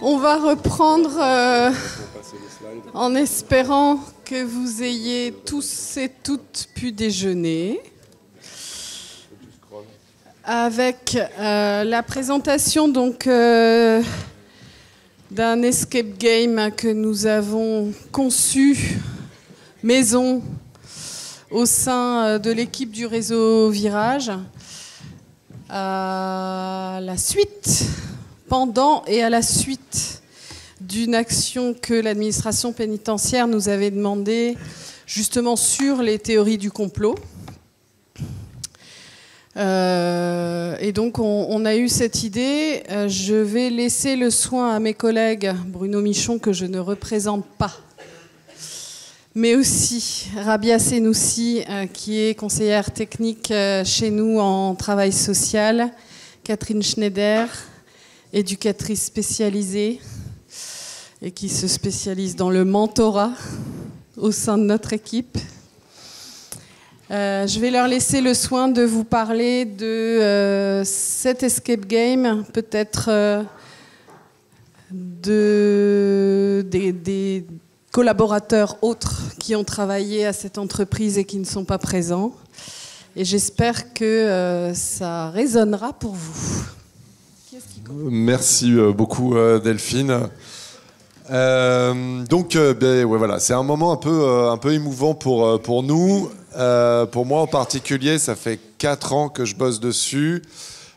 On va reprendre en espérant que vous ayez tous et toutes pu déjeuner avec la présentation donc d'un escape game que nous avons conçu maison au sein de l'équipe du réseau Virage. À la suite, pendant et à la suite d'une action que l'administration pénitentiaire nous avait demandé justement sur les théories du complot. Et donc on a eu cette idée. Je vais laisser le soin à mes collègues Bruno Michon, que je ne représente pas, mais aussi Rabia Senoussi, qui est conseillère technique chez nous en travail social, Catherine Schneider, éducatrice spécialisée et qui se spécialise dans le mentorat au sein de notre équipe. Je vais leur laisser le soin de vous parler de cet escape game, peut-être des collaborateurs autres qui ont travaillé à cette entreprise et qui ne sont pas présents. Et j'espère que ça résonnera pour vous. Merci beaucoup Delphine. Ouais, voilà, c'est un moment un peu émouvant pour nous. Pour moi en particulier, ça fait 4 ans que je bosse dessus.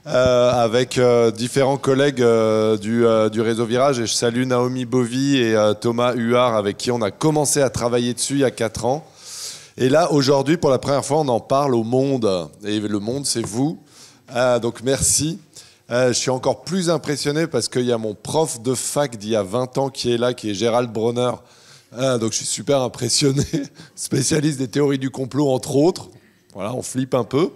Avec différents collègues du réseau Virage, et je salue Naomi Bovy et Thomas Huard avec qui on a commencé à travailler dessus il y a 4 ans. Et là, aujourd'hui, pour la première fois, on en parle au monde. Et le monde, c'est vous. Donc merci. Je suis encore plus impressionné parce qu'il y a mon prof de fac d'il y a 20 ans qui est là, qui est Gérald Bronner. Donc je suis super impressionné. Spécialiste des théories du complot, entre autres. Voilà, on flippe un peu.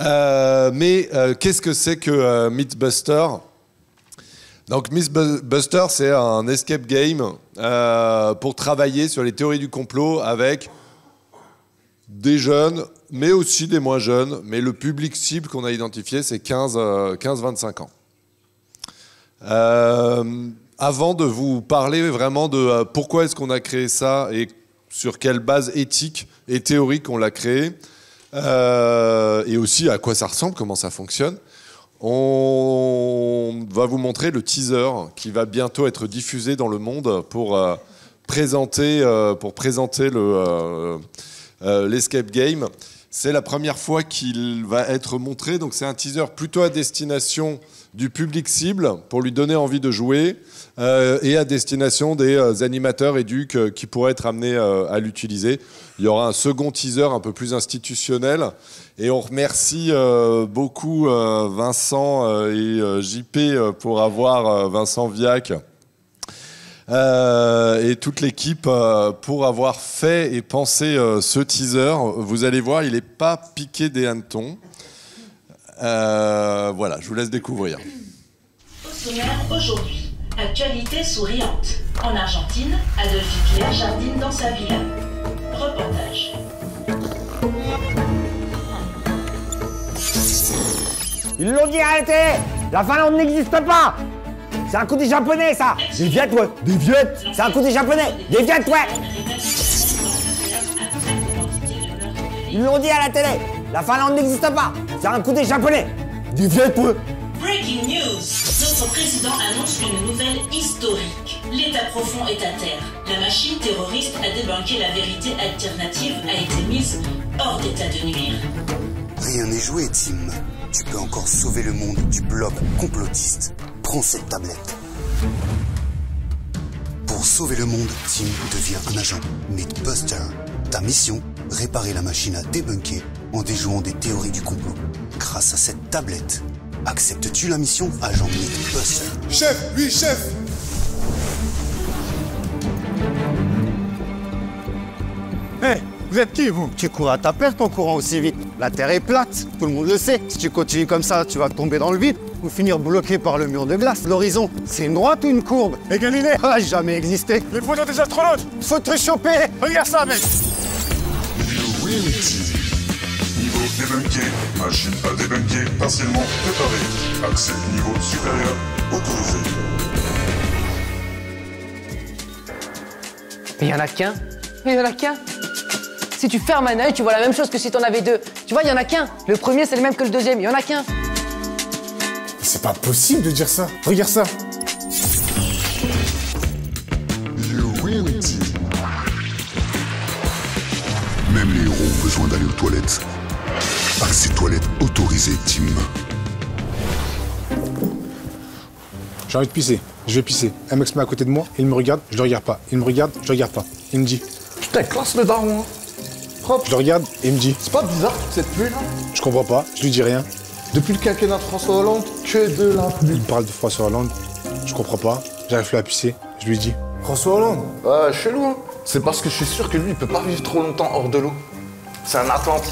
Mais qu'est-ce que c'est que Mythbuster ? Donc Mythbuster, c'est un escape game pour travailler sur les théories du complot avec des jeunes, mais aussi des moins jeunes. Mais le public cible qu'on a identifié, c'est 15-25 ans. Avant de vous parler vraiment de pourquoi est-ce qu'on a créé ça et sur quelle base éthique et théorique on l'a créé, et aussi à quoi ça ressemble, comment ça fonctionne, on va vous montrer le teaser qui va bientôt être diffusé dans le monde pour présenter l'escape game. C'est la première fois qu'il va être montré, donc c'est un teaser plutôt à destination du public cible pour lui donner envie de jouer, et à destination des animateurs éduques qui pourraient être amenés à l'utiliser. Il y aura un second teaser un peu plus institutionnel, et on remercie beaucoup Vincent et JP pour avoir Vincent Viac et toute l'équipe pour avoir fait et pensé ce teaser. Vous allez voir, il n'est pas piqué des hannetons. Voilà, je vous laisse découvrir. Au sommaire aujourd'hui, actualité souriante. En Argentine, Adolf Hitler jardine dans sa villa. Reportage. Ils l'ont dit, arrêtez! La Finlande n'existe pas! C'est un coup des Japonais, ça! Des Viettes, ouais! Des Viettes! C'est un coup des Japonais! Des Viettes, ouais! Ils l'ont dit à la télé! La Finlande n'existe pas! C'est un coup des Japonais! Des Viettes, ouais! Breaking news! Notre président annonce une nouvelle historique. L'État profond est à terre. La machine terroriste a débunké la vérité alternative a été mise hors d'état de nuire. Rien n'est joué, Tim. Tu peux encore sauver le monde du blob complotiste. Prends cette tablette. Pour sauver le monde, Tim devient un agent Mythbuster. Ta mission, réparer la machine à débunker en déjouant des théories du complot. Grâce à cette tablette, acceptes-tu la mission, agent Mythbuster? Chef, oui, chef. Hé, vous êtes qui, vous? Tu cours à ta perte en courant aussi vite. La Terre est plate, tout le monde le sait. Si tu continues comme ça, tu vas tomber dans le vide ou finir bloqué par le mur de glace. L'horizon, c'est une droite ou une courbe? Et Galilée Ah, jamais existé. Les photos des astronautes. Faut te choper. Regarde ça, mec. Niveau débunké, machine à débunker partiellement préparée. Accès niveau supérieur autorisé. Mais il y en a qu'un. Mais il y en a qu'un. Si tu fermes un œil, tu vois la même chose que si t'en avais deux. Tu vois, il y en a qu'un. Le premier, c'est le même que le deuxième. Il y en a qu'un. C'est pas possible de dire ça. Regarde ça. Même les héros ont besoin d'aller aux toilettes. Accès toilettes autorisé, team. J'ai envie de pisser. Je vais pisser. Un mec se met à côté de moi, il me regarde, je le regarde pas. Il me regarde, je le regarde pas. Il me dit. Putain, classe le daron. Propre. Je le regarde et il me dit. C'est pas bizarre toute cette pluie là? Je comprends pas, je lui dis rien. Depuis le quinquennat de François Hollande, que de la pluie. Il me parle de François Hollande, je comprends pas. J'arrive plus à pisser, je lui dis. François Hollande? Ouais, chelou, hein. C'est parce que je suis sûr que lui, il peut pas vivre trop longtemps hors de l'eau. C'est un Atlante.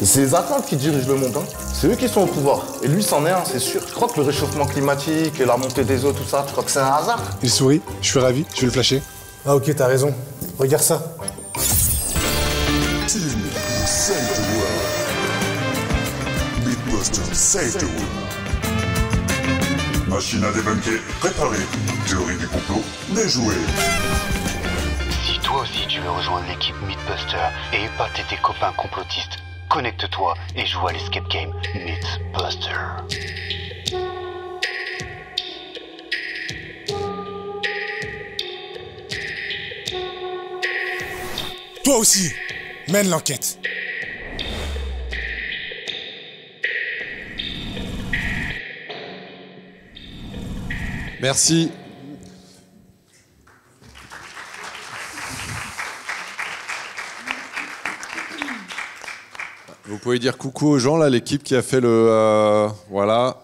C'est les Atlantes qui dirigent le monde, hein. C'est eux qui sont au pouvoir. Et lui, c'en est un, c'est sûr. Je crois que le réchauffement climatique et la montée des eaux, tout ça, tu crois que c'est un hasard? Il sourit, je suis ravi, je vais le flasher. Ah ok, t'as raison. Regarde ça. Team, save the world. Mythbusters, save the world. Machine à débunker, préparée. Théorie du complot, déjouée. Si toi aussi tu veux rejoindre l'équipe Mythbuster et épater tes copains complotistes, connecte-toi et joue à l'escape game Mythbuster. Toi aussi, mène l'enquête. Merci. Vous pouvez dire coucou aux gens, là, l'équipe qui a fait le... voilà.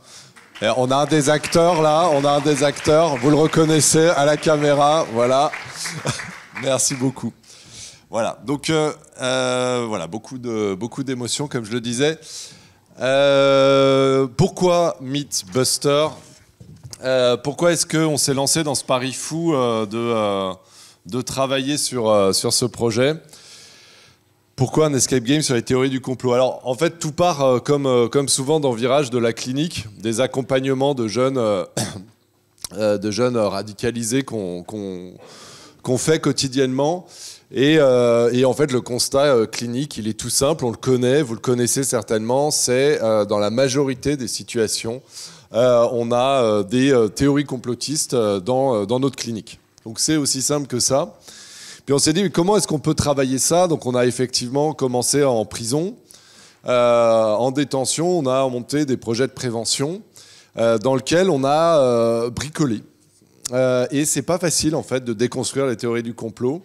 Et on a un des acteurs, là. On a un des acteurs. Vous le reconnaissez à la caméra. Voilà. Merci beaucoup. Voilà. Donc, voilà, beaucoup d'émotions, comme je le disais. Pourquoi Mythbuster ? Pourquoi est-ce qu'on s'est lancé dans ce pari fou de travailler sur ce projet ? Pourquoi un escape game sur les théories du complot ? Alors, en fait, tout part, comme souvent dans Virage, de la clinique, des accompagnements de jeunes radicalisés qu'on fait quotidiennement. Et en fait, le constat clinique, il est tout simple, on le connaît, vous le connaissez certainement, c'est dans la majorité des situations, on a des théories complotistes dans notre clinique. Donc c'est aussi simple que ça. Puis on s'est dit, mais comment est-ce qu'on peut travailler ça ? Donc on a effectivement commencé en prison, en détention, on a monté des projets de prévention dans lesquels on a bricolé. Et c'est pas facile en fait de déconstruire les théories du complot.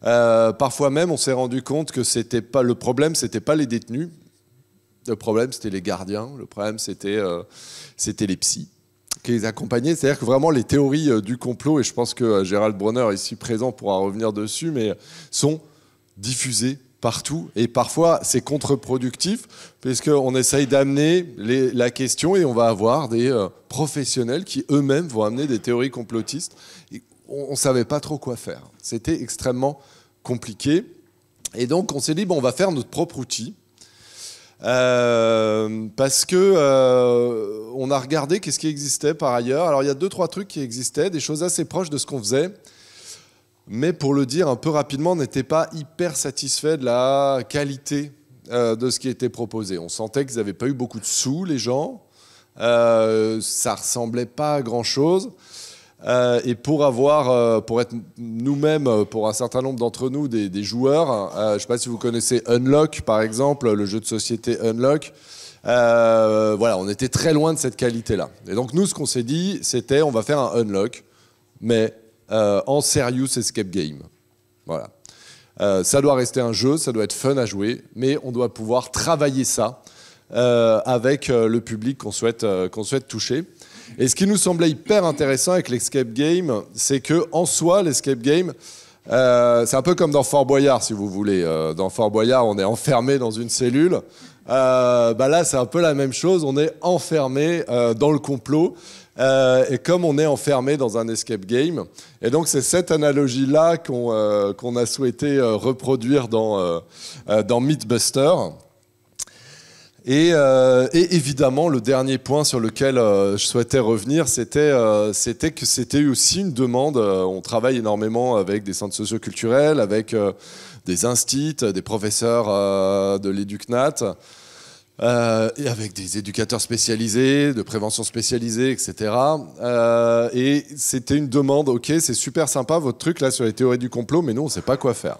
Parfois même, on s'est rendu compte que le problème, c'était pas les détenus. Le problème, c'était les gardiens. Le problème, c'était les psys qui les accompagnaient. C'est-à-dire que vraiment, les théories du complot, et je pense que Gérald Bronner, ici présent, pourra revenir dessus, mais sont diffusées partout. Et parfois, c'est contre-productif, puisqu'on essaye d'amener la question et on va avoir des professionnels qui eux-mêmes vont amener des théories complotistes. Et on ne savait pas trop quoi faire. C'était extrêmement compliqué. Et donc, on s'est dit, bon, on va faire notre propre outil. Parce que on a regardé qu'est-ce qui existait par ailleurs. Alors il y a 2-3 trucs qui existaient, des choses assez proches de ce qu'on faisait, mais pour le dire un peu rapidement, on n'était pas hyper satisfait de la qualité de ce qui était proposé. On sentait qu'ils n'avaient pas eu beaucoup de sous, les gens, ça ressemblait pas à grand-chose. Et pour être nous-mêmes, pour un certain nombre d'entre nous, des joueurs, je ne sais pas si vous connaissez Unlock, par exemple, le jeu de société Unlock, voilà, on était très loin de cette qualité-là. Et donc nous, ce qu'on s'est dit, c'était on va faire un Unlock, mais en serious escape game. Voilà. Ça doit rester un jeu, ça doit être fun à jouer, mais on doit pouvoir travailler ça avec le public qu'on souhaite toucher. Et ce qui nous semblait hyper intéressant avec l'escape game, c'est que en soi, l'escape game, c'est un peu comme dans Fort Boyard, si vous voulez. Dans Fort Boyard, on est enfermé dans une cellule. Là, c'est un peu la même chose. On est enfermé dans le complot. Et comme on est enfermé dans un escape game, et donc c'est cette analogie-là qu'on a souhaité reproduire dans Mythbuster. Et évidemment, le dernier point sur lequel je souhaitais revenir, c'était que c'était aussi une demande. On travaille énormément avec des centres socioculturels, avec des instits, des professeurs de l'EducNat, et avec des éducateurs spécialisés, de prévention spécialisée, etc. Et c'était une demande, ok, c'est super sympa votre truc là sur les théories du complot, mais nous, on ne sait pas quoi faire.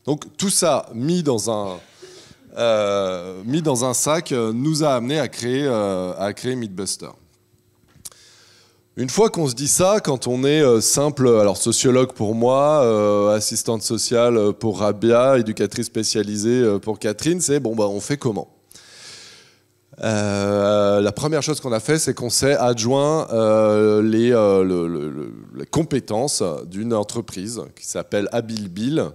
Donc tout ça mis dans un sac nous a amené à créer Mythbusters. Une fois qu'on se dit ça, quand on est simple, alors sociologue pour moi, assistante sociale pour Rabia, éducatrice spécialisée pour Catherine, c'est bon, on fait comment ? La première chose qu'on a fait, c'est qu'on s'est adjoint les compétences d'une entreprise qui s'appelle Abilbil,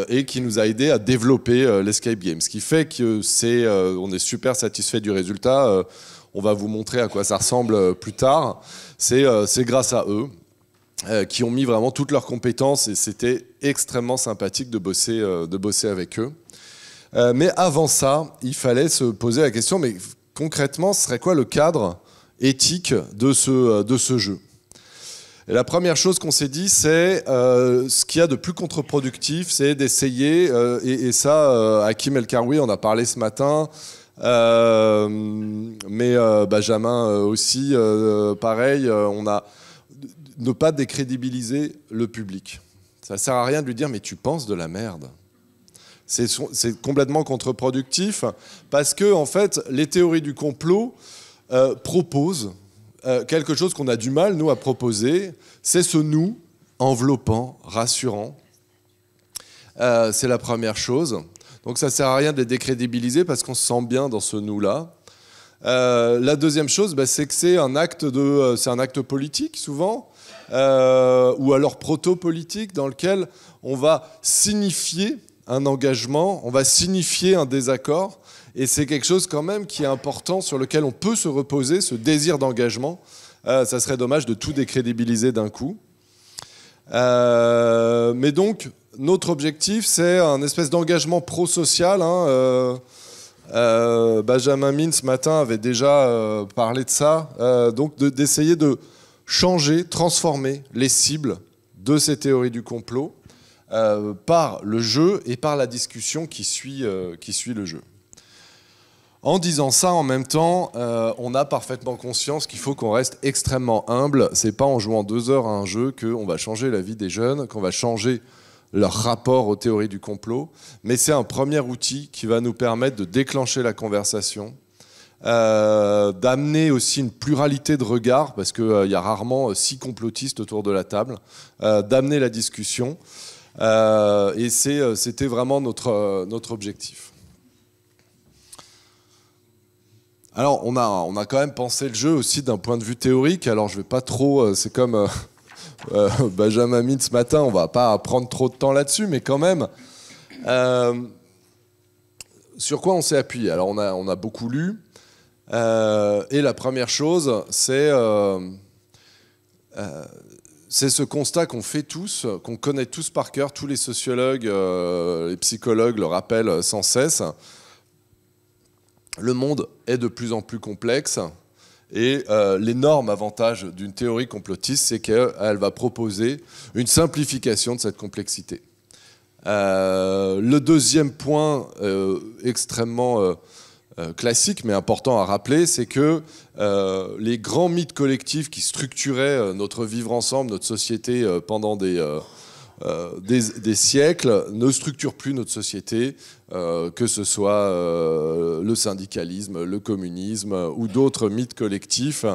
et qui nous a aidé à développer l'escape game. Ce qui fait que on est super satisfait du résultat. On va vous montrer à quoi ça ressemble plus tard. C'est grâce à eux qui ont mis vraiment toutes leurs compétences et c'était extrêmement sympathique de bosser avec eux. Mais avant ça, il fallait se poser la question, mais concrètement, ce serait quoi le cadre éthique de ce jeu ? Et la première chose qu'on s'est dit, c'est ce qu'il y a de plus contre-productif, c'est d'essayer, et ça, Hakim El-Karoui en a parlé ce matin, mais Benjamin aussi, pareil, ne pas décrédibiliser le public. Ça ne sert à rien de lui dire « mais tu penses de la merde ». C'est complètement contre-productif parce que, en fait, les théories du complot proposent quelque chose qu'on a du mal, nous, à proposer, c'est ce nous enveloppant, rassurant. C'est la première chose. Donc ça ne sert à rien de les décrédibiliser parce qu'on se sent bien dans ce nous-là. La deuxième chose, c'est que c'est un acte politique, souvent, ou alors proto-politique, dans lequel on va signifier un engagement, on va signifier un désaccord, et c'est quelque chose quand même qui est important, sur lequel on peut se reposer, ce désir d'engagement. Ça serait dommage de tout décrédibiliser d'un coup. Mais donc, notre objectif, c'est un espèce d'engagement pro-social. Benjamin Min, ce matin, avait déjà parlé de ça. Donc, d'essayer de changer, transformer les cibles de ces théories du complot par le jeu et par la discussion qui suit le jeu. En disant ça, en même temps, on a parfaitement conscience qu'il faut qu'on reste extrêmement humble. C'est pas en jouant 2 heures à un jeu qu'on va changer la vie des jeunes, qu'on va changer leur rapport aux théories du complot. Mais c'est un premier outil qui va nous permettre de déclencher la conversation, d'amener aussi une pluralité de regards, parce qu'il y a rarement 6 complotistes autour de la table, d'amener la discussion. Et c'était vraiment notre objectif. Alors, on a quand même pensé le jeu aussi d'un point de vue théorique. Alors, je vais pas trop... c'est comme Benjamin Min ce matin, on va pas prendre trop de temps là-dessus, mais quand même... sur quoi on s'est appuyé? Alors, on a beaucoup lu. Et la première chose, c'est ce constat qu'on fait tous, qu'on connaît tous par cœur, tous les sociologues, les psychologues le rappellent sans cesse. Le monde est de plus en plus complexe et l'énorme avantage d'une théorie complotiste, c'est qu'elle va proposer une simplification de cette complexité. Le deuxième point extrêmement classique mais important à rappeler, c'est que les grands mythes collectifs qui structuraient notre vivre ensemble, notre société pendant des siècles ne structurent plus notre société, que ce soit le syndicalisme, le communisme ou d'autres mythes collectifs.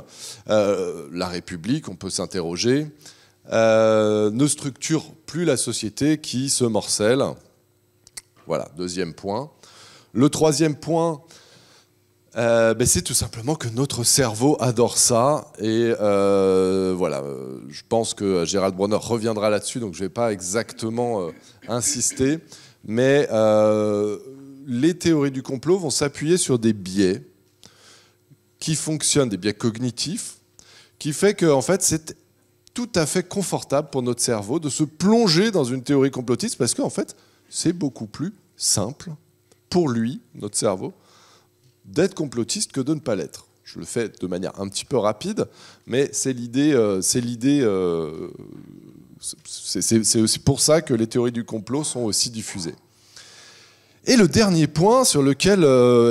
La République, on peut s'interroger, ne structure plus la société qui se morcelle. Voilà, deuxième point. Le troisième point, c'est tout simplement que notre cerveau adore ça et voilà, je pense que Gérald Bronner reviendra là-dessus, donc je ne vais pas exactement insister, mais les théories du complot vont s'appuyer sur des biais qui fonctionnent, des biais cognitifs, qui fait que en fait, c'est tout à fait confortable pour notre cerveau de se plonger dans une théorie complotiste parce qu'en fait, c'est beaucoup plus simple pour lui, notre cerveau, d'être complotiste que de ne pas l'être. Je le fais de manière un petit peu rapide, mais c'est l'idée. C'est aussi pour ça que les théories du complot sont aussi diffusées. Et le dernier point sur lequel,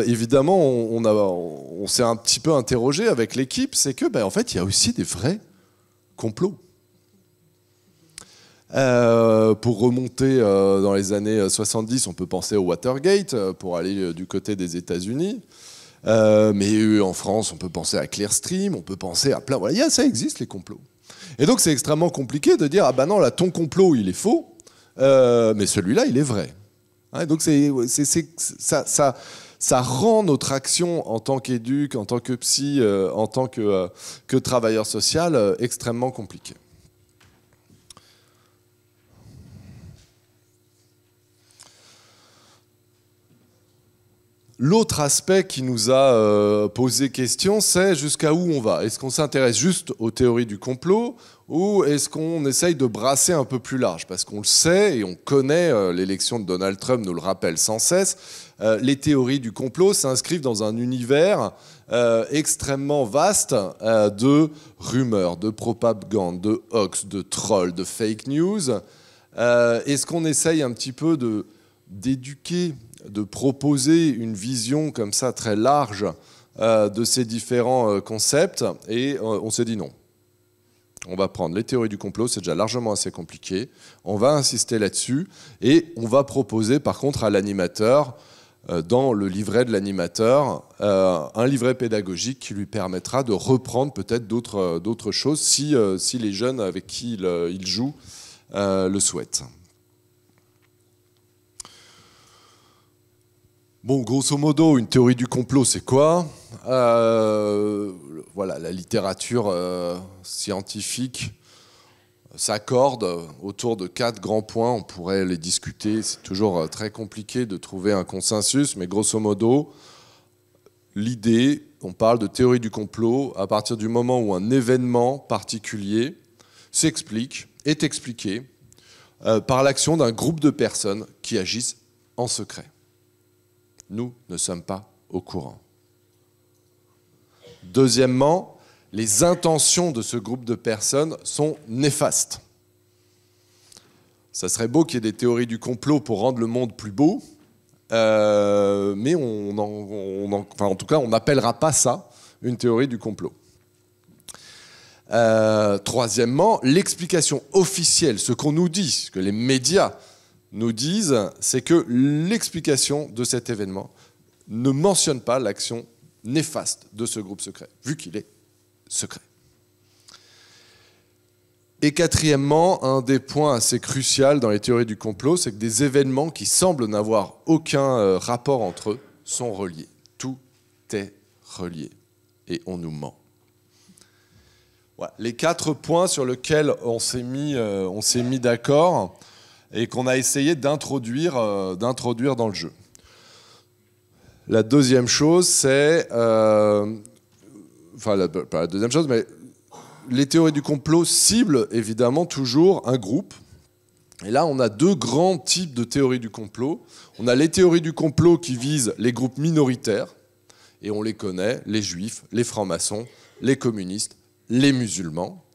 évidemment, on s'est un petit peu interrogé avec l'équipe, c'est que, en fait, il y a aussi des vrais complots. Pour remonter dans les années 70, on peut penser au Watergate, pour aller du côté des États-Unis. Mais en France, on peut penser à Clearstream, on peut penser à plein... Voilà, ça existe, les complots. Et donc, c'est extrêmement compliqué de dire « Ah ben non, là, ton complot, il est faux, mais celui-là, il est vrai. » Donc, ça rend notre action en tant qu'éduc, en tant que psy, en tant que travailleur social, extrêmement compliquée. L'autre aspect qui nous a posé question, c'est jusqu'à où on va. Est-ce qu'on s'intéresse juste aux théories du complot ou est-ce qu'on essaye de brasser un peu plus large? Parce qu'on le sait et on connaît, l'élection de Donald Trump nous le rappelle sans cesse, les théories du complot s'inscrivent dans un univers extrêmement vaste de rumeurs, de propagande, de hoax, de trolls, de fake news. Est-ce qu'on essaye un petit peu d'éduquer, de proposer une vision comme ça très large de ces différents concepts, et on s'est dit non. On va prendre les théories du complot, c'est déjà largement assez compliqué, on va insister là-dessus, et on va proposer par contre à l'animateur, dans le livret de l'animateur, un livret pédagogique qui lui permettra de reprendre peut-être d'autres choses si les jeunes avec qui il joue le souhaitent. Bon, grosso modo, une théorie du complot, c'est quoi? Voilà, la littérature scientifique s'accorde autour de 4 grands points. On pourrait les discuter, c'est toujours très compliqué de trouver un consensus, mais grosso modo, l'idée, on parle de théorie du complot à partir du moment où un événement particulier est expliqué par l'action d'un groupe de personnes qui agissent en secret. Nous ne sommes pas au courant. Deuxièmement, les intentions de ce groupe de personnes sont néfastes. Ça serait beau qu'il y ait des théories du complot pour rendre le monde plus beau, mais en tout cas, on n'appellera pas ça une théorie du complot. Troisièmement, l'explication officielle, ce qu'on nous dit, ce que les médias nous disent, c'est que l'explication de cet événement ne mentionne pas l'action néfaste de ce groupe secret, vu qu'il est secret. Et quatrièmement, un des points assez cruciaux dans les théories du complot, c'est que des événements qui semblent n'avoir aucun rapport entre eux sont reliés. Tout est relié. Et on nous ment. Voilà. Les 4 points sur lesquels on s'est mis d'accord et qu'on a essayé d'introduire dans le jeu. La deuxième chose, c'est... pas la deuxième chose, mais les théories du complot ciblent évidemment toujours un groupe. Et là, on a 2 grands types de théories du complot. On a les théories du complot qui visent les groupes minoritaires, et on les connaît, les juifs, les francs-maçons, les communistes, les musulmans.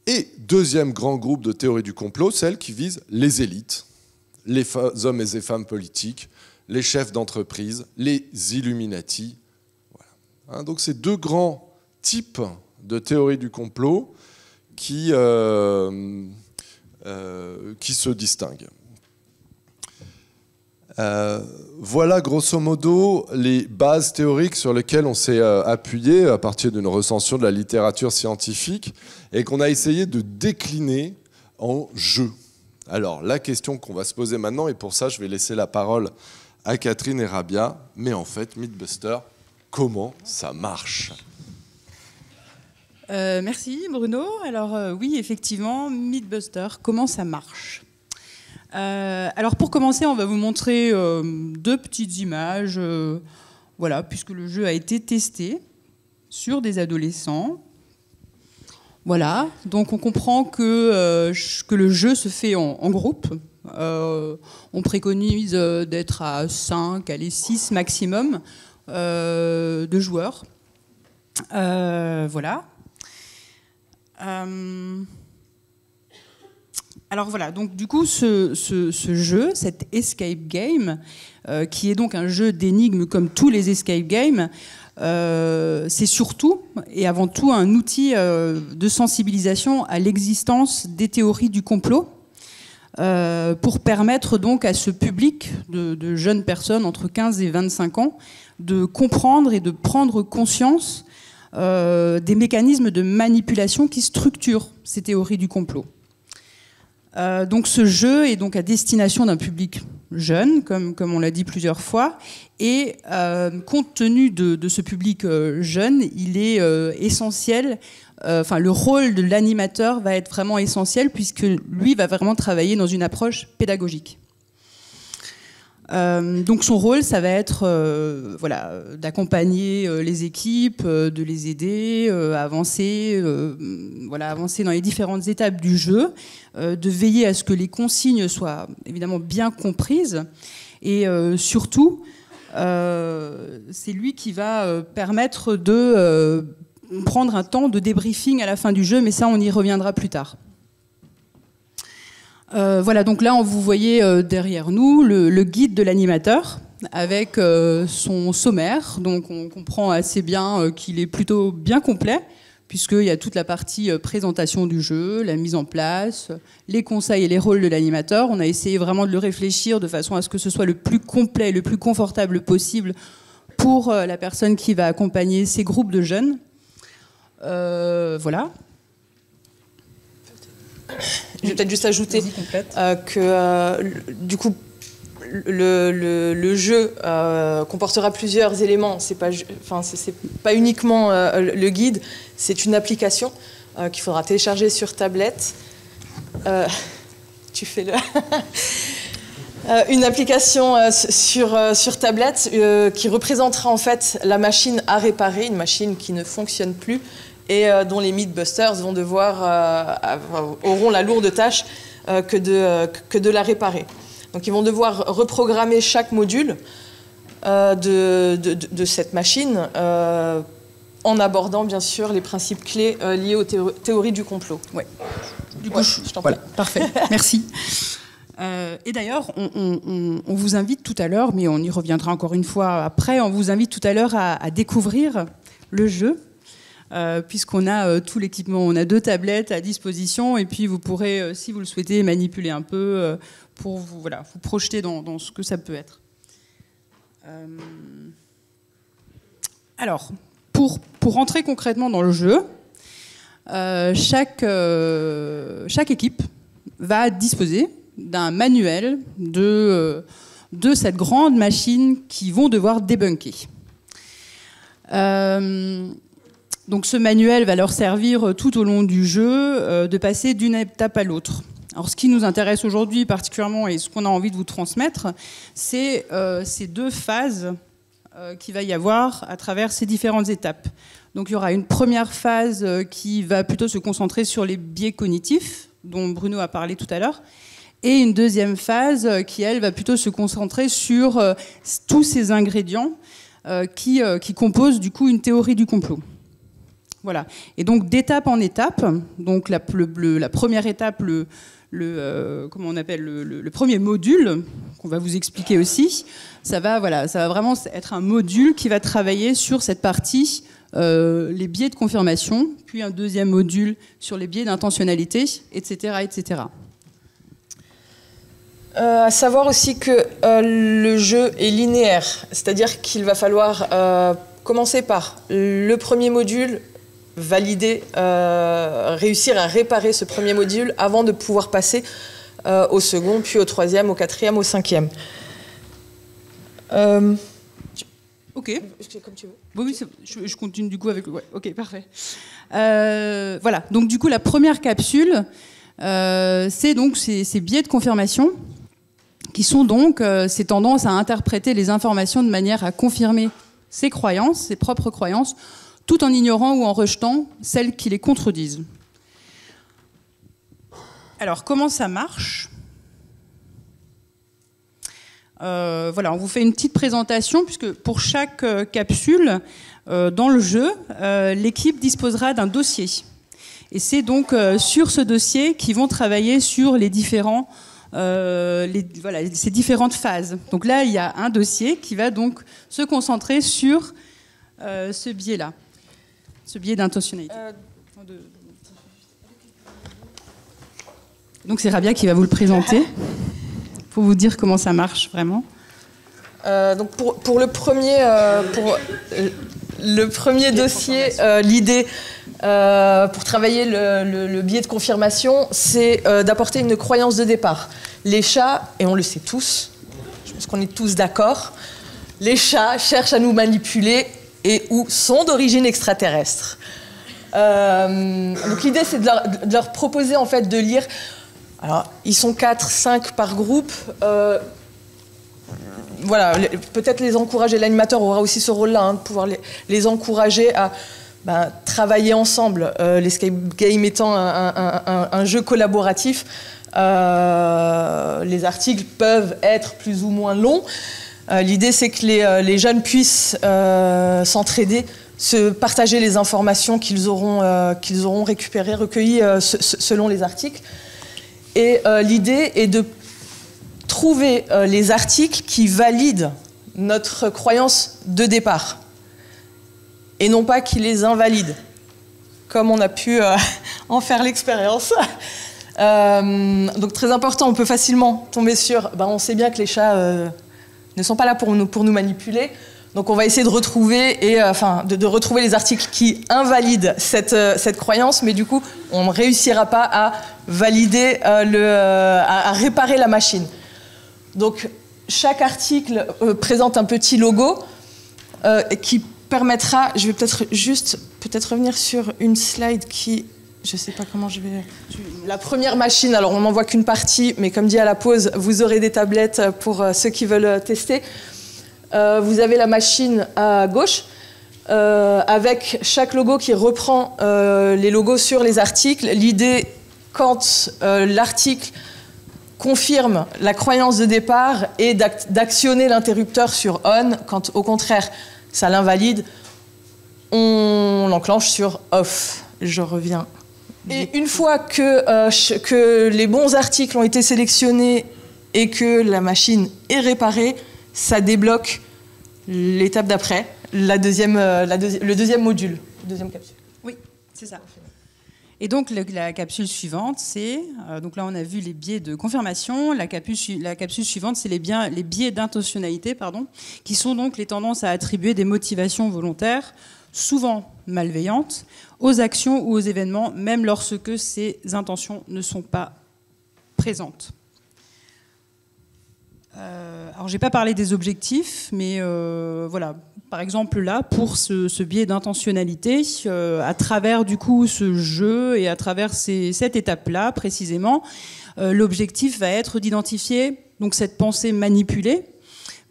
Et deuxième grand groupe de théories du complot, celles qui visent les élites, les hommes et les femmes politiques, les chefs d'entreprise, les Illuminati. Voilà. Donc c'est 2 grands types de théories du complot qui se distinguent. Voilà grosso modo les bases théoriques sur lesquelles on s'est appuyé à partir d'une recension de la littérature scientifique et qu'on a essayé de décliner en jeu. Alors la question qu'on va se poser maintenant, et pour ça je vais laisser la parole à Catherine et Rabia, mais en fait Mythbuster, comment ça marche? Merci Bruno. Alors oui, effectivement, Mythbuster, comment ça marche? Alors pour commencer, on va vous montrer 2 petites images, voilà, puisque le jeu a été testé sur des adolescents. Voilà, donc on comprend que le jeu se fait en groupe. On préconise d'être à 5, allez 6 maximum de joueurs. Voilà. Alors voilà, donc du coup ce jeu, cet escape game, qui est donc un jeu d'énigmes comme tous les escape games, c'est surtout et avant tout un outil de sensibilisation à l'existence des théories du complot, pour permettre donc à ce public de jeunes personnes entre 15 et 25 ans de comprendre et de prendre conscience des mécanismes de manipulation qui structurent ces théories du complot. Donc ce jeu est donc à destination d'un public jeune, comme on l'a dit plusieurs fois, et compte tenu de ce public jeune, il est essentiel, le rôle de l'animateur va être vraiment essentiel, puisque lui va vraiment travailler dans une approche pédagogique. Donc son rôle, ça va être d'accompagner les équipes, de les aider à avancer, avancer dans les différentes étapes du jeu, de veiller à ce que les consignes soient évidemment bien comprises, et surtout, c'est lui qui va permettre de prendre un temps de débriefing à la fin du jeu, mais ça on y reviendra plus tard. Voilà, donc là, vous voyez derrière nous le guide de l'animateur avec son sommaire. Donc on comprend assez bien qu'il est plutôt bien complet, puisqu'il y a toute la partie présentation du jeu, la mise en place, les conseils et les rôles de l'animateur. On a essayé vraiment de le réfléchir de façon à ce que ce soit le plus complet, le plus confortable possible pour la personne qui va accompagner ces groupes de jeunes. Voilà. Je vais peut-être juste ajouter que du coup le jeu comportera plusieurs éléments. C'est pas uniquement le guide, c'est une application qu'il faudra télécharger sur tablette. Tu fais une application sur tablette qui représentera en fait la machine à réparer, une machine qui ne fonctionne plus, et dont les Mythbusters auront la lourde tâche que de la réparer. Donc ils vont devoir reprogrammer chaque module de cette machine en abordant bien sûr les principes clés liés aux théories du complot. Ouais. Du coup, je t'en prie. Parfait, merci. Et d'ailleurs, on vous invite tout à l'heure, mais on y reviendra encore une fois après, on vous invite tout à l'heure à découvrir le jeu. Puisqu'on a tout l'équipement, on a 2 tablettes à disposition, et puis vous pourrez, si vous le souhaitez, manipuler un peu pour vous projeter dans ce que ça peut être. Alors, pour rentrer concrètement dans le jeu, chaque équipe va disposer d'un manuel de cette grande machine qu'ils vont devoir débunker. Donc ce manuel va leur servir tout au long du jeu de passer d'une étape à l'autre. Alors ce qui nous intéresse aujourd'hui particulièrement et ce qu'on a envie de vous transmettre, c'est ces 2 phases qu'il va y avoir à travers ces différentes étapes. Donc il y aura une première phase qui va plutôt se concentrer sur les biais cognitifs, dont Bruno a parlé tout à l'heure, et une deuxième phase qui, elle, va plutôt se concentrer sur tous ces ingrédients qui composent du coup une théorie du complot. Voilà. Et donc d'étape en étape, donc la première étape, comment on appelle, le premier module qu'on va vous expliquer aussi, ça va vraiment être un module qui va travailler sur cette partie les biais de confirmation, puis un deuxième module sur les biais d'intentionnalité, etc., etc. À savoir aussi que le jeu est linéaire, c'est-à-dire qu'il va falloir commencer par le premier module, valider, réussir à réparer ce premier module avant de pouvoir passer au second, puis au troisième, au quatrième, au cinquième. Ok. Comme tu veux. Oui, je continue du coup avec... Ouais, ok, parfait. Voilà, donc du coup, la première capsule, c'est donc ces biais de confirmation, qui sont donc ces tendances à interpréter les informations de manière à confirmer ses croyances, ses propres croyances, tout en ignorant ou en rejetant celles qui les contredisent. Alors, comment ça marche ? Voilà, on vous fait une petite présentation, puisque pour chaque capsule, dans le jeu, l'équipe disposera d'un dossier. Et c'est donc sur ce dossier qu'ils vont travailler sur les différents, ces différentes phases. Donc là, il y a un dossier qui va donc se concentrer sur ce biais-là, ce biais d'intentionnalité. Donc c'est Rabia qui va vous le présenter, pour vous dire comment ça marche vraiment. Donc pour le premier, le premier dossier, l'idée pour travailler le biais de confirmation, c'est d'apporter une croyance de départ. Les chats, et on le sait tous, je pense qu'on est tous d'accord, les chats cherchent à nous manipuler et ou sont d'origine extraterrestre. Donc l'idée, c'est de leur proposer en fait de lire. Alors, ils sont 4, 5 par groupe. Voilà, peut-être les encourager. L'animateur aura aussi ce rôle-là, hein, de pouvoir les encourager à travailler ensemble. L'escape game étant un jeu collaboratif, les articles peuvent être plus ou moins longs. L'idée, c'est que les jeunes puissent s'entraider, se partager les informations qu'ils auront récupérées, recueillies selon les articles. Et l'idée est de trouver les articles qui valident notre croyance de départ et non pas qui les invalident, comme on a pu en faire l'expérience. Donc très important, on peut facilement tomber sur... on sait bien que les chats ne sont pas là pour nous manipuler, donc on va essayer de retrouver, de retrouver les articles qui invalident cette croyance, mais du coup, on ne réussira pas à valider, à réparer la machine. Donc, chaque article présente un petit logo qui permettra... Je vais peut-être revenir sur une slide qui... Je ne sais pas comment je vais... La première machine, alors on n'en voit qu'une partie, mais comme dit à la pause, vous aurez des tablettes pour ceux qui veulent tester. Vous avez la machine à gauche, avec chaque logo qui reprend les logos sur les articles. L'idée, quand l'article confirme la croyance de départ, est d'actionner l'interrupteur sur on, quand au contraire ça l'invalide, on l'enclenche sur off. Je reviens. Et une fois que les bons articles ont été sélectionnés et que la machine est réparée, ça débloque l'étape d'après, le deuxième module, la deuxième capsule. Oui, c'est ça. Et donc la capsule suivante, c'est... donc là, on a vu les biais de confirmation. La capsule suivante, c'est les biais d'intentionnalité, qui sont donc les tendances à attribuer des motivations volontaires, souvent malveillantes, aux actions ou aux événements, même lorsque ces intentions ne sont pas présentes. Alors, je n'ai pas parlé des objectifs, mais voilà. Par exemple, là, pour ce biais d'intentionnalité, à travers du coup ce jeu et à travers cette étape-là précisément, l'objectif va être d'identifier donc cette pensée manipulée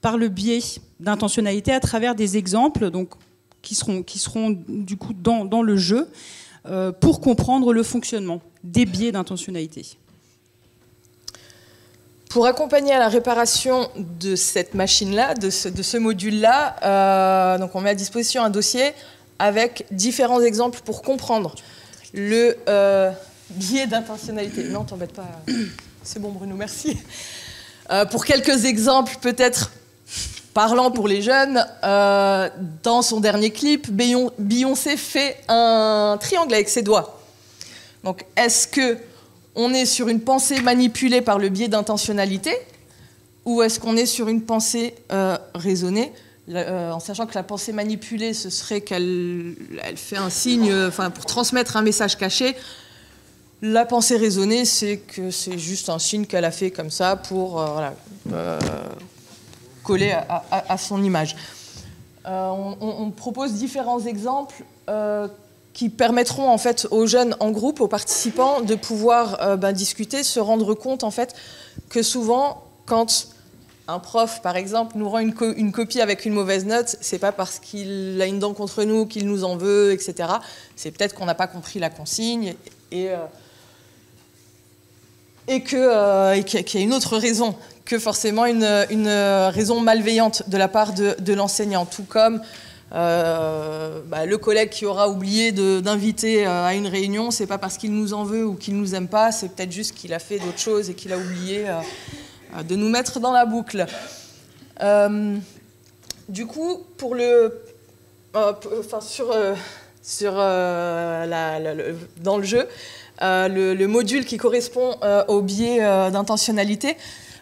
par le biais d'intentionnalité à travers des exemples donc qui seront du coup dans le jeu pour comprendre le fonctionnement des biais d'intentionnalité. Pour accompagner à la réparation de cette machine-là, de ce module-là, donc on met à disposition un dossier avec différents exemples pour comprendre le biais d'intentionnalité. Non, t'embête pas. C'est bon, Bruno, merci. Pour quelques exemples, peut-être parlants pour les jeunes, dans son dernier clip, Beyoncé fait un triangle avec ses doigts. Donc, est-ce que on est sur une pensée manipulée par le biais d'intentionnalité ou est-ce qu'on est sur une pensée raisonnée, en sachant que la pensée manipulée, ce serait qu'elle fait un signe pour transmettre un message caché. La pensée raisonnée, c'est que c'est juste un signe qu'elle a fait comme ça pour coller à son image. On propose différents exemples qui permettront en fait aux jeunes en groupe, aux participants, de pouvoir discuter, se rendre compte en fait que souvent, quand un prof, par exemple, nous rend une copie avec une mauvaise note, c'est pas parce qu'il a une dent contre nous qu'il nous en veut, etc. C'est peut-être qu'on n'a pas compris la consigne et et qu'il y a une autre raison que forcément une raison malveillante de la part de l'enseignant, tout comme le collègue qui aura oublié d'inviter à une réunion, c'est pas parce qu'il nous en veut ou qu'il nous aime pas, c'est peut-être juste qu'il a fait d'autres choses et qu'il a oublié de nous mettre dans la boucle. Du coup, pour dans le jeu, le module qui correspond au biais d'intentionnalité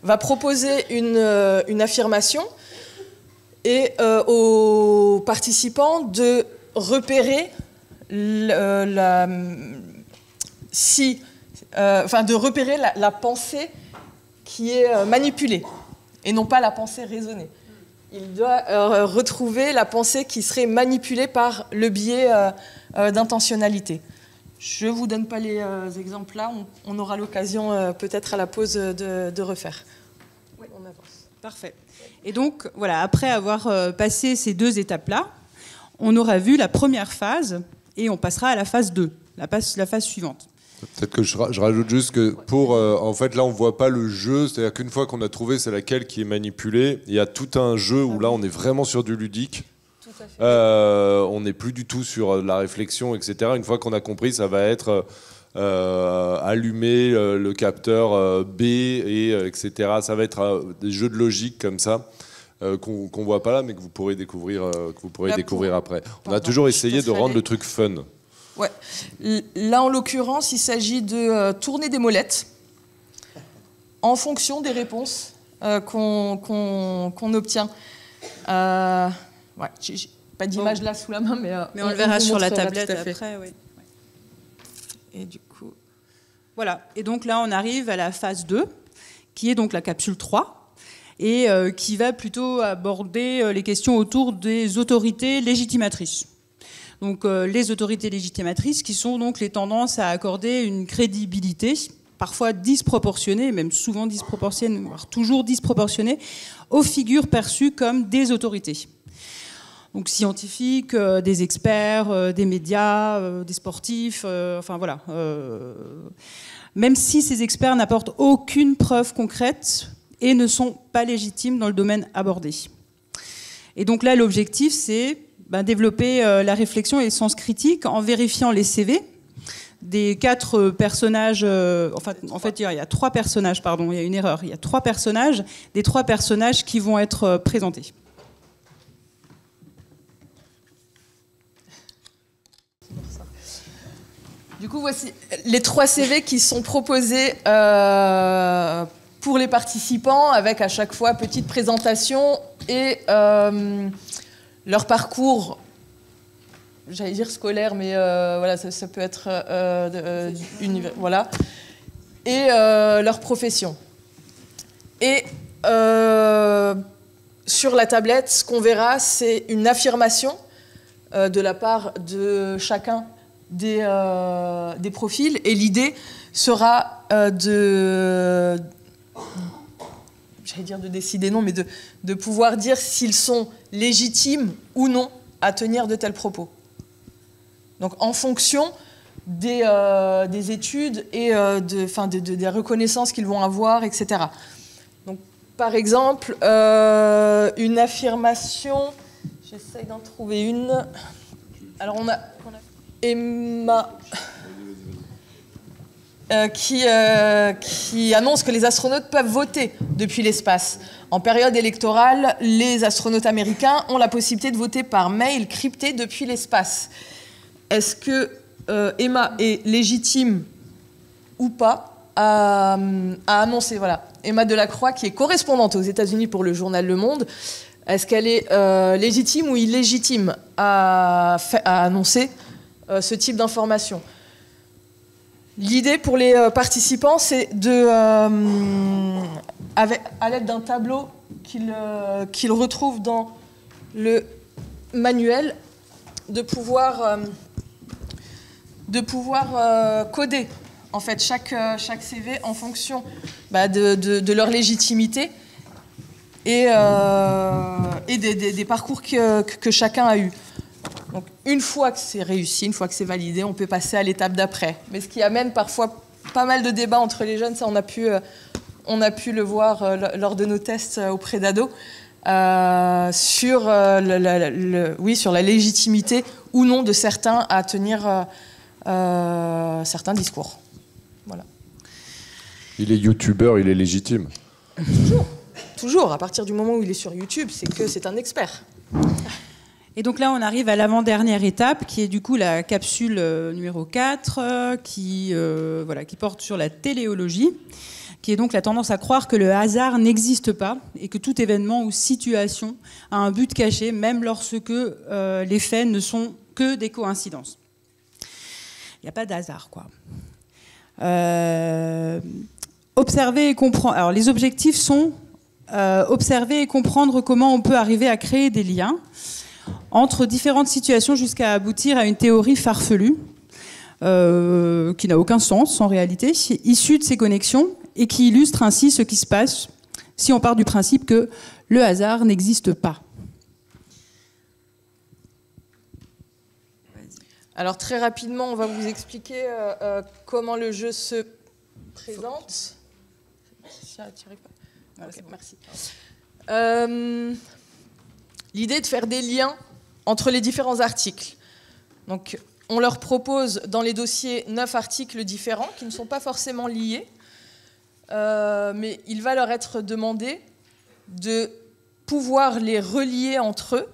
va proposer une affirmation et aux participants de repérer la pensée qui est manipulée et non pas la pensée raisonnée. Il doit retrouver la pensée qui serait manipulée par le biais d'intentionnalité. Je ne vous donne pas les exemples là, on aura l'occasion peut-être à la pause de refaire. Oui, on avance. Parfait. Et donc, voilà, après avoir passé ces deux étapes-là, on aura vu la première phase et on passera à la phase 2, la phase suivante. Peut-être que je rajoute juste que en fait, là, on ne voit pas le jeu, c'est-à-dire qu'une fois qu'on a trouvé c'est laquelle qui est manipulée, il y a tout un jeu où là, on est vraiment sur du ludique. On n'est plus du tout sur la réflexion, etc. Une fois qu'on a compris, ça va être allumer le capteur B, etc. Ça va être des jeux de logique comme ça. Qu'on ne voit pas là, mais que vous pourrez découvrir, après. On a toujours essayé de rendre le truc fun. Ouais. Là, en l'occurrence, il s'agit de tourner des molettes en fonction des réponses qu'on obtient. Ouais, j'ai pas d'image là sous la main, mais on le verra sur la tablette après. Oui. Et du coup... Voilà. Et donc là, on arrive à la phase 2, qui est donc la capsule 3, et qui va plutôt aborder les questions autour des autorités légitimatrices. Donc les autorités légitimatrices qui sont donc les tendances à accorder une crédibilité, parfois disproportionnée, même souvent disproportionnée, voire toujours disproportionnée, aux figures perçues comme des autorités. Donc scientifiques, des experts, des médias, des sportifs, enfin voilà. Même si ces experts n'apportent aucune preuve concrète et ne sont pas légitimes dans le domaine abordé. Et donc là, l'objectif, c'est développer la réflexion et le sens critique en vérifiant les CV des 4 personnages, en fait il y a 3 personnages, pardon, il y a une erreur, il y a 3 personnages, des 3 personnages qui vont être présentés. Du coup, voici les 3 CV qui sont proposés pour les participants, avec à chaque fois petite présentation et leur parcours, j'allais dire scolaire, mais voilà, ça peut être voilà, et leur profession. Et sur la tablette, ce qu'on verra, c'est une affirmation de la part de chacun des profils, et l'idée sera j'allais dire de décider, non, mais de pouvoir dire s'ils sont légitimes ou non à tenir de tels propos. Donc en fonction des études et des reconnaissances qu'ils vont avoir, etc. Donc par exemple, une affirmation, j'essaye d'en trouver une. Alors on a Emma qui annonce que les astronautes peuvent voter depuis l'espace. En période électorale, les astronautes américains ont la possibilité de voter par mail crypté depuis l'espace. Est-ce que Emma est légitime ou pas à annoncer, voilà, Emma Delacroix, qui est correspondante aux États-Unis pour le journal Le Monde, est-ce qu'elle est légitime ou illégitime à annoncer ce type d'information? L'idée pour les participants, c'est à l'aide d'un tableau qu'ils retrouvent dans le manuel, de pouvoir coder en fait chaque CV en fonction de leur légitimité et des parcours que chacun a eu. Donc une fois que c'est réussi, une fois que c'est validé, on peut passer à l'étape d'après. Mais ce qui amène parfois pas mal de débats entre les jeunes, ça on a pu le voir lors de nos tests auprès d'ados, sur la légitimité ou non de certains à tenir certains discours. Voilà. Il est youtubeur, il est légitime. Toujours. À partir du moment où il est sur YouTube, c'est que c'est un expert. Et donc là, on arrive à l'avant-dernière étape, qui est du coup la capsule numéro 4, qui porte sur la téléologie, qui est donc la tendance à croire que le hasard n'existe pas et que tout événement ou situation a un but caché, même lorsque les faits ne sont que des coïncidences. Il n'y a pas de hasard, quoi. Observer et comprendre. Alors, les objectifs sont observer et comprendre comment on peut arriver à créer des liens entre différentes situations jusqu'à aboutir à une théorie farfelue qui n'a aucun sens en réalité, issue de ces connexions et qui illustre ainsi ce qui se passe si on part du principe que le hasard n'existe pas. Alors très rapidement, on va vous expliquer comment le jeu se présente. Okay, merci. L'idée est de faire des liens entre les différents articles. Donc, on leur propose dans les dossiers 9 articles différents qui ne sont pas forcément liés, mais il va leur être demandé de pouvoir les relier entre eux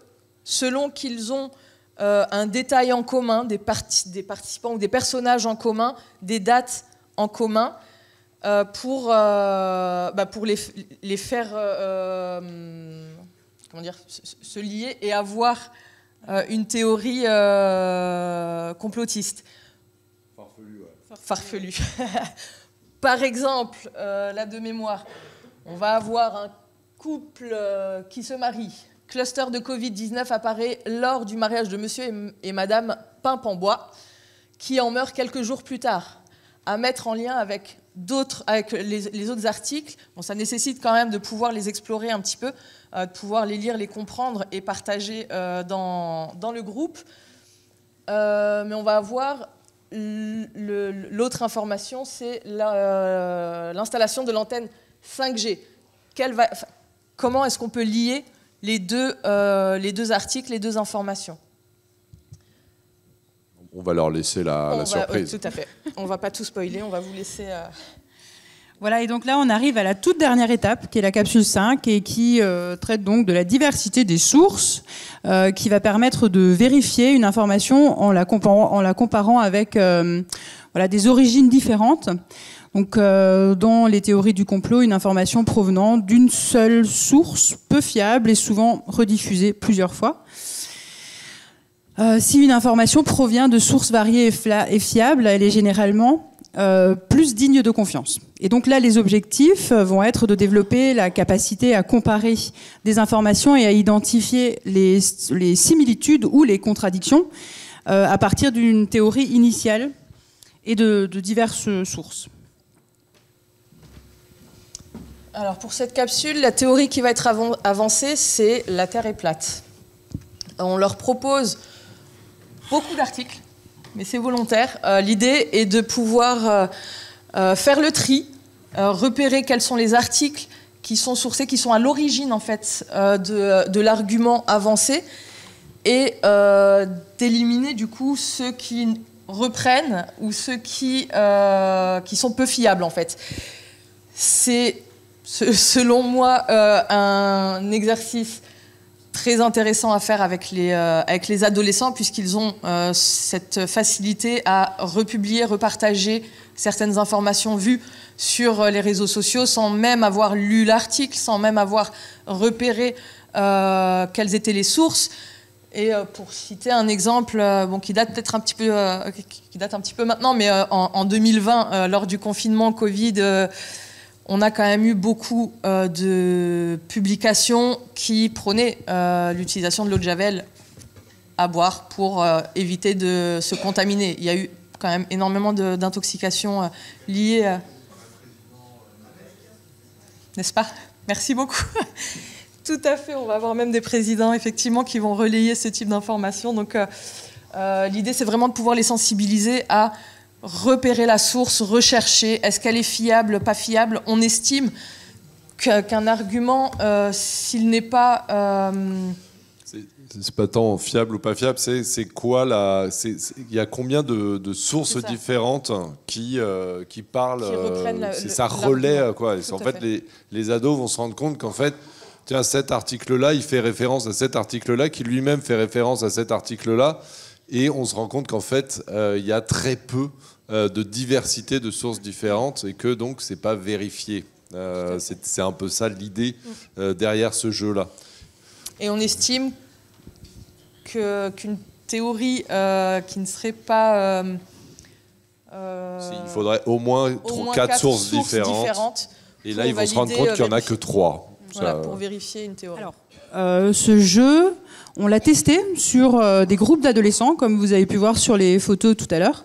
selon qu'ils ont un détail en commun, des participants ou des personnages en commun, des dates en commun, pour les faire se lier et avoir une théorie complotiste. Farfelu, ouais. Farfelu. Par exemple, là de mémoire, on va avoir un couple qui se marie. Cluster de Covid-19 apparaît lors du mariage de monsieur et madame Pimpambois, qui en meurt quelques jours plus tard. À mettre en lien avec les autres articles. Bon, ça nécessite quand même de pouvoir les explorer un petit peu, de pouvoir les lire, les comprendre et partager dans le groupe. Mais on va avoir l'autre information, c'est l'installation de l'antenne 5G. Comment est-ce qu'on peut lier les deux articles, les deux informations? On va leur laisser la surprise. Tout à fait. On ne va pas tout spoiler, on va vous laisser... Voilà, et donc là, on arrive à la toute dernière étape, qui est la capsule 5, et qui traite donc de la diversité des sources, qui va permettre de vérifier une information en la comparant avec des origines différentes. Donc, dans les théories du complot, une information provenant d'une seule source, peu fiable et souvent rediffusée plusieurs fois. Si une information provient de sources variées et fiables, elle est généralement plus digne de confiance. Et donc là, les objectifs vont être de développer la capacité à comparer des informations et à identifier les similitudes ou les contradictions à partir d'une théorie initiale et de diverses sources. Alors pour cette capsule, la théorie qui va être avancée, c'est la Terre est plate. On leur propose beaucoup d'articles, mais c'est volontaire. L'idée est de pouvoir faire le tri, repérer quels sont les articles qui sont sourcés, qui sont à l'origine en fait de l'argument avancé, et d'éliminer du coup ceux qui reprennent ou ceux qui sont peu fiables en fait. C'est selon moi un exercice très intéressant à faire avec les adolescents, puisqu'ils ont cette facilité à republier, repartager certaines informations vues sur les réseaux sociaux sans même avoir lu l'article, sans même avoir repéré quelles étaient les sources. Et pour citer un exemple qui date peut-être un petit peu maintenant, mais en 2020, lors du confinement Covid, on a quand même eu beaucoup de publications qui prônaient l'utilisation de l'eau de Javel à boire pour éviter de se contaminer. Il y a eu quand même énormément d'intoxications liées... N'est-ce pas? Merci beaucoup. Tout à fait, on va avoir même des présidents effectivement qui vont relayer ce type d'informations. Donc l'idée, c'est vraiment de pouvoir les sensibiliser à repérer la source, rechercher, est-ce qu'elle est fiable, pas fiable. On estime qu'un argument, s'il n'est pas... C'est pas tant fiable ou pas fiable, c'est quoi la... Il y a combien de sources différentes qui parlent... ça relaie, quoi. En fait, les ados vont se rendre compte qu'en fait, tiens, cet article-là, il fait référence à cet article-là, qui lui-même fait référence à cet article-là, et on se rend compte qu'en fait, il y a très peu de diversité de sources différentes, et que donc, c'est pas vérifié. C'est un peu ça l'idée derrière ce jeu-là. Et on estime qu'une théorie qui ne serait pas... il faudrait au moins 4 sources différentes. Et là, ils vont se rendre compte qu'il n'y en a que 3. Voilà, pour vérifier une théorie. Alors, ce jeu, on l'a testé sur des groupes d'adolescents, comme vous avez pu voir sur les photos tout à l'heure.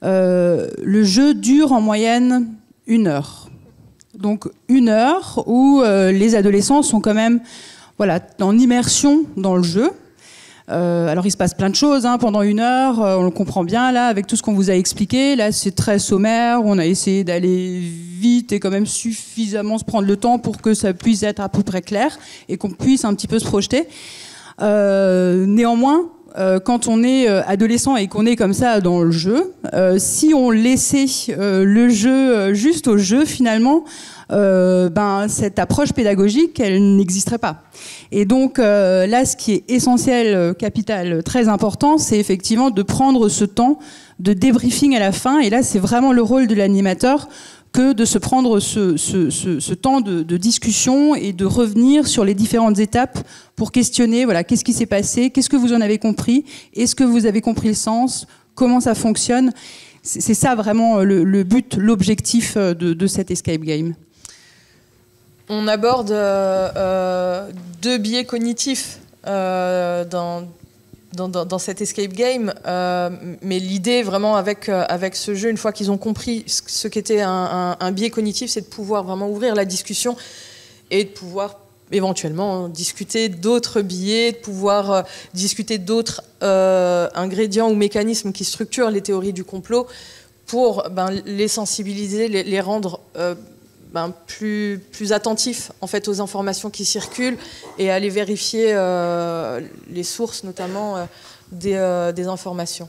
Le jeu dure en moyenne 1 heure. Donc 1 heure où les adolescents sont quand même en immersion dans le jeu. Alors il se passe plein de choses pendant 1 heure, on le comprend bien là avec tout ce qu'on vous a expliqué. Là c'est très sommaire, on a essayé d'aller vite et quand même suffisamment se prendre le temps pour que ça puisse être à peu près clair et qu'on puisse un petit peu se projeter. Néanmoins, quand on est adolescent et qu'on est comme ça dans le jeu, si on laissait le jeu juste au jeu finalement, cette approche pédagogique, elle n'existerait pas. Et donc là, ce qui est essentiel, capital, très important, c'est effectivement de prendre ce temps de débriefing à la fin. Et là, c'est vraiment le rôle de l'animateur que de se prendre ce temps de discussion et de revenir sur les différentes étapes pour questionner, qu'est-ce qui s'est passé, qu'est-ce que vous en avez compris, est-ce que vous avez compris le sens, comment ça fonctionne. C'est ça vraiment le but, l'objectif de cet escape game. On aborde 2 biais cognitifs dans cet escape game, mais l'idée vraiment avec ce jeu, une fois qu'ils ont compris ce qu'était un biais cognitif, c'est de pouvoir vraiment ouvrir la discussion et de pouvoir éventuellement discuter d'autres biais, de pouvoir discuter d'autres ingrédients ou mécanismes qui structurent les théories du complot pour les sensibiliser, les rendre plus attentifs en fait aux informations qui circulent et aller vérifier les sources notamment des informations.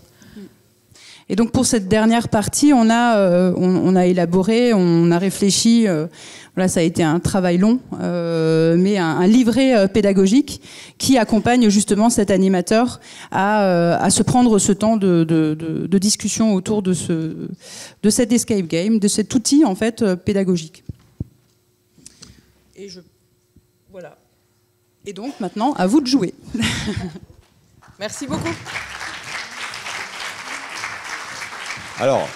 Et donc pour cette dernière partie, on a élaboré, on a réfléchi. Ça a été un travail long, mais un livret pédagogique qui accompagne justement cet animateur à se prendre ce temps de discussion autour de cet escape game, de cet outil en fait pédagogique. Voilà. Et donc maintenant, à vous de jouer. Merci beaucoup. Alors,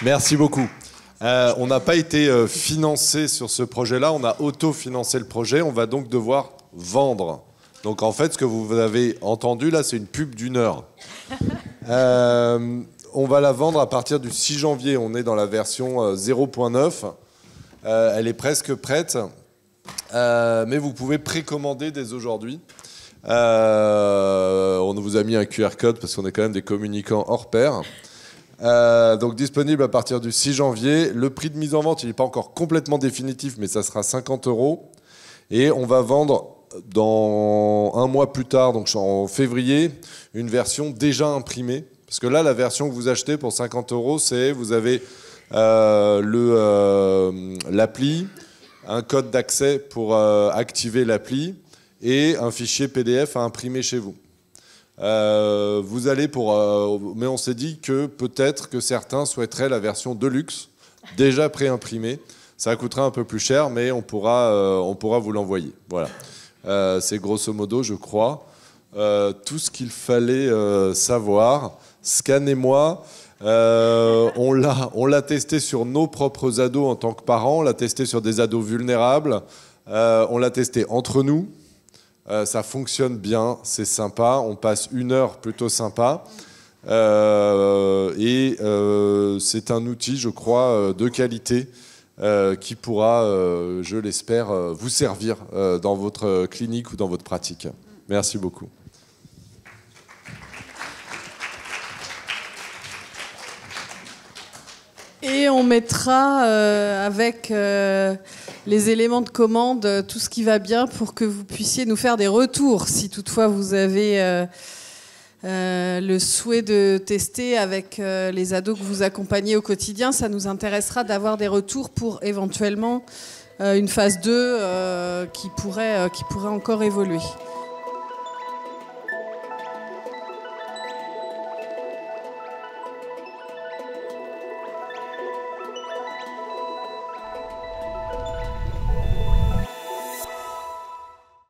merci beaucoup. On n'a pas été financé sur ce projet-là, on a auto-financé le projet, on va donc devoir vendre. Donc en fait, ce que vous avez entendu là, c'est une pub d'1 heure. On va la vendre à partir du 6 janvier, on est dans la version 0.9. Elle est presque prête, mais vous pouvez précommander dès aujourd'hui. On vous a mis un QR code parce qu'on est quand même des communicants hors pair. Donc disponible à partir du 6 janvier. Le prix de mise en vente, il n'est pas encore complètement définitif, mais ça sera 50 €. Et on va vendre dans 1 mois plus tard, donc en février, une version déjà imprimée. Parce que là, la version que vous achetez pour 50 €, c'est vous avez l'appli, un code d'accès pour activer l'appli et un fichier PDF à imprimer chez vous. Vous allez mais on s'est dit que peut-être que certains souhaiteraient la version Deluxe, déjà pré-imprimée. Ça coûtera un peu plus cher, mais on pourra vous l'envoyer. Voilà. C'est grosso modo, je crois, tout ce qu'il fallait savoir. Scannez-moi. On l'a testé sur nos propres ados en tant que parents. On l'a testé sur des ados vulnérables. On l'a testé entre nous. Ça fonctionne bien, c'est sympa, on passe 1 heure plutôt sympa et c'est un outil, je crois, de qualité qui pourra, je l'espère, vous servir dans votre clinique ou dans votre pratique. Merci beaucoup. Et on mettra avec les éléments de commande tout ce qui va bien pour que vous puissiez nous faire des retours. Si toutefois vous avez le souhait de tester avec les ados que vous accompagnez au quotidien, ça nous intéressera d'avoir des retours pour éventuellement une phase 2 qui pourrait encore évoluer.